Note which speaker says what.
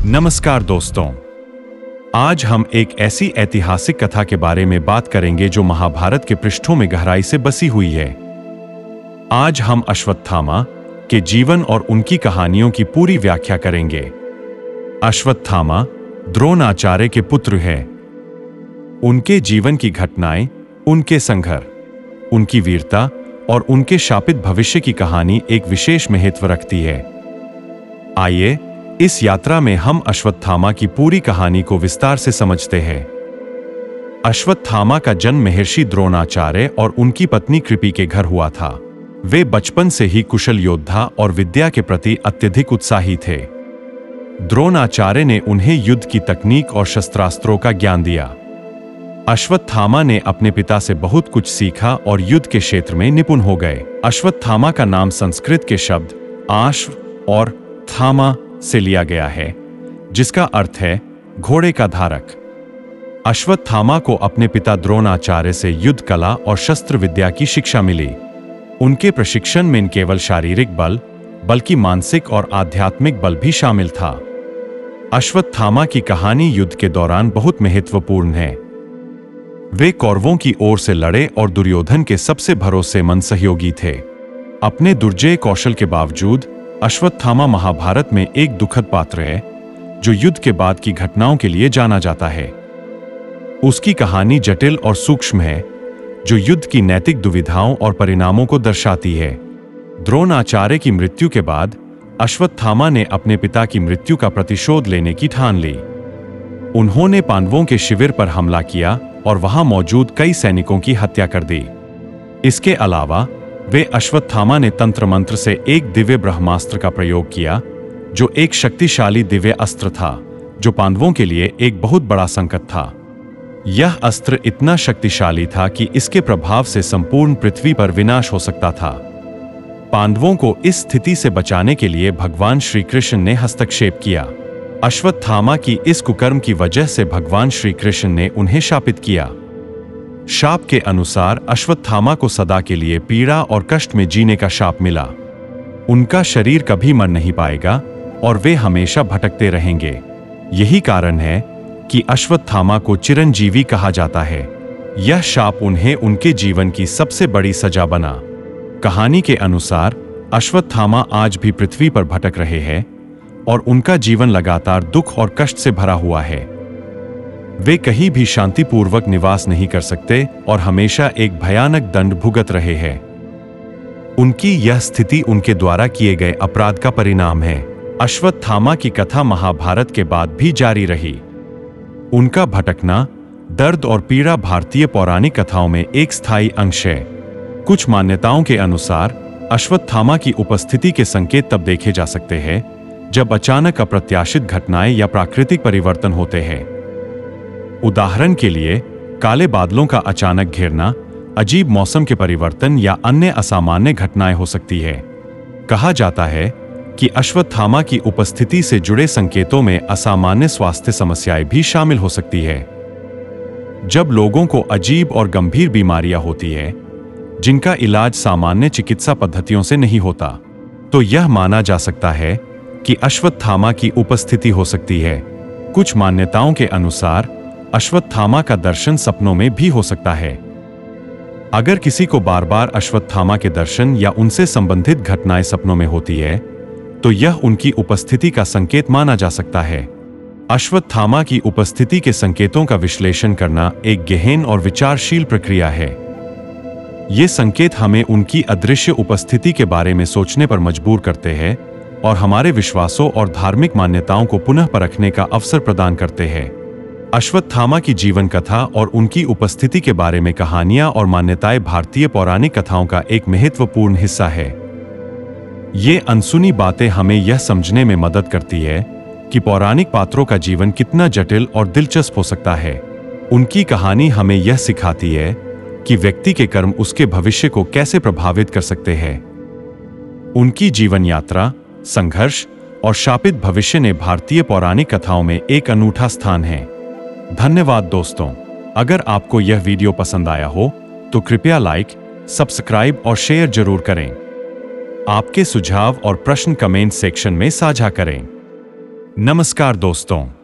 Speaker 1: नमस्कार दोस्तों, आज हम एक ऐसी ऐतिहासिक कथा के बारे में बात करेंगे जो महाभारत के पृष्ठों में गहराई से बसी हुई है। आज हम अश्वत्थामा के जीवन और उनकी कहानियों की पूरी व्याख्या करेंगे। अश्वत्थामा द्रोणाचार्य के पुत्र हैं। उनके जीवन की घटनाएं, उनके संघर्ष, उनकी वीरता और उनके शापित भविष्य की कहानी एक विशेष महत्व रखती है। आइए इस यात्रा में हम अश्वत्थामा की पूरी कहानी को विस्तार से समझते हैं। अश्वत्थामा का जन्म महर्षि द्रोणाचार्य और उनकी पत्नी कृपि के घर हुआ था। वे बचपन से ही कुशल योद्धा और विद्या के प्रति अत्यधिक उत्साही थे। द्रोणाचार्य ने उन्हें युद्ध की तकनीक और शस्त्रास्त्रों का ज्ञान दिया। अश्वत्थामा ने अपने पिता से बहुत कुछ सीखा और युद्ध के क्षेत्र में निपुण हो गए। अश्वत्थामा का नाम संस्कृत के शब्द अश्व और थामा से लिया गया है, जिसका अर्थ है घोड़े का धारक। अश्वत्थामा को अपने पिता द्रोणाचार्य से युद्ध कला और शस्त्र विद्या की शिक्षा मिली। उनके प्रशिक्षण में न केवल शारीरिक बल बल्कि मानसिक और आध्यात्मिक बल भी शामिल था। अश्वत्थामा की कहानी युद्ध के दौरान बहुत महत्वपूर्ण है। वे कौरवों की ओर से लड़े और दुर्योधन के सबसे भरोसेमंद सहयोगी थे। अपने दुर्जेय कौशल के बावजूद अश्वत्थामा महाभारत में एक दुखद पात्र है जो युद्ध के बाद की घटनाओं के लिए जाना जाता है। उसकी कहानी जटिल और सूक्ष्म है, जो युद्ध की नैतिक दुविधाओं और परिणामों को दर्शाती है। द्रोणाचार्य की मृत्यु के बाद अश्वत्थामा ने अपने पिता की मृत्यु का प्रतिशोध लेने की ठान ली। उन्होंने पांडवों के शिविर पर हमला किया और वहां मौजूद कई सैनिकों की हत्या कर दी। इसके अलावा वे अश्वत्थामा ने तंत्र मंत्र से एक दिव्य ब्रह्मास्त्र का प्रयोग किया, जो एक शक्तिशाली दिव्य अस्त्र था, जो पांडवों के लिए एक बहुत बड़ा संकट था। यह अस्त्र इतना शक्तिशाली था कि इसके प्रभाव से संपूर्ण पृथ्वी पर विनाश हो सकता था। पांडवों को इस स्थिति से बचाने के लिए भगवान श्री कृष्ण ने हस्तक्षेप किया। अश्वत्थामा की इस कुकर्म की वजह से भगवान श्री कृष्ण ने उन्हें शापित किया। शाप के अनुसार अश्वत्थामा को सदा के लिए पीड़ा और कष्ट में जीने का शाप मिला। उनका शरीर कभी मर नहीं पाएगा और वे हमेशा भटकते रहेंगे। यही कारण है कि अश्वत्थामा को चिरंजीवी कहा जाता है। यह शाप उन्हें उनके जीवन की सबसे बड़ी सजा बना। कहानी के अनुसार अश्वत्थामा आज भी पृथ्वी पर भटक रहे हैं और उनका जीवन लगातार दुख और कष्ट से भरा हुआ है। वे कहीं भी शांतिपूर्वक निवास नहीं कर सकते और हमेशा एक भयानक दंड भुगत रहे हैं। उनकी यह स्थिति उनके द्वारा किए गए अपराध का परिणाम है। अश्वत्थामा की कथा महाभारत के बाद भी जारी रही। उनका भटकना, दर्द और पीड़ा भारतीय पौराणिक कथाओं में एक स्थायी अंश है। कुछ मान्यताओं के अनुसार अश्वत्थामा की उपस्थिति के संकेत तब देखे जा सकते हैं जब अचानक अप्रत्याशित घटनाएं या प्राकृतिक परिवर्तन होते हैं। उदाहरण के लिए, काले बादलों का अचानक घिरना, अजीब मौसम के परिवर्तन या अन्य असामान्य घटनाएं हो सकती है। कहा जाता है कि अश्वत्थामा की उपस्थिति से जुड़े संकेतों में असामान्य स्वास्थ्य समस्याएं भी शामिल हो सकती है। जब लोगों को अजीब और गंभीर बीमारियां होती है जिनका इलाज सामान्य चिकित्सा पद्धतियों से नहीं होता, तो यह माना जा सकता है कि अश्वत्थामा की उपस्थिति हो सकती है। कुछ मान्यताओं के अनुसार अश्वत्थामा का दर्शन सपनों में भी हो सकता है। अगर किसी को बार बार अश्वत्थामा के दर्शन या उनसे संबंधित घटनाएं सपनों में होती है, तो यह उनकी उपस्थिति का संकेत माना जा सकता है। अश्वत्थामा की उपस्थिति के संकेतों का विश्लेषण करना एक गहन और विचारशील प्रक्रिया है। ये संकेत हमें उनकी अदृश्य उपस्थिति के बारे में सोचने पर मजबूर करते हैं और हमारे विश्वासों और धार्मिक मान्यताओं को पुनः परखने का अवसर प्रदान करते हैं। अश्वत्थामा की जीवन कथा और उनकी उपस्थिति के बारे में कहानियां और मान्यताएं भारतीय पौराणिक कथाओं का एक महत्वपूर्ण हिस्सा है। ये अनसुनी बातें हमें यह समझने में मदद करती है कि पौराणिक पात्रों का जीवन कितना जटिल और दिलचस्प हो सकता है। उनकी कहानी हमें यह सिखाती है कि व्यक्ति के कर्म उसके भविष्य को कैसे प्रभावित कर सकते हैं। उनकी जीवन यात्रा, संघर्ष और शापित भविष्य ने भारतीय पौराणिक कथाओं में एक अनूठा स्थान है। धन्यवाद दोस्तों। अगर आपको यह वीडियो पसंद आया हो तो कृपया लाइक, सब्सक्राइब और शेयर जरूर करें। आपके सुझाव और प्रश्न कमेंट सेक्शन में साझा करें। नमस्कार दोस्तों।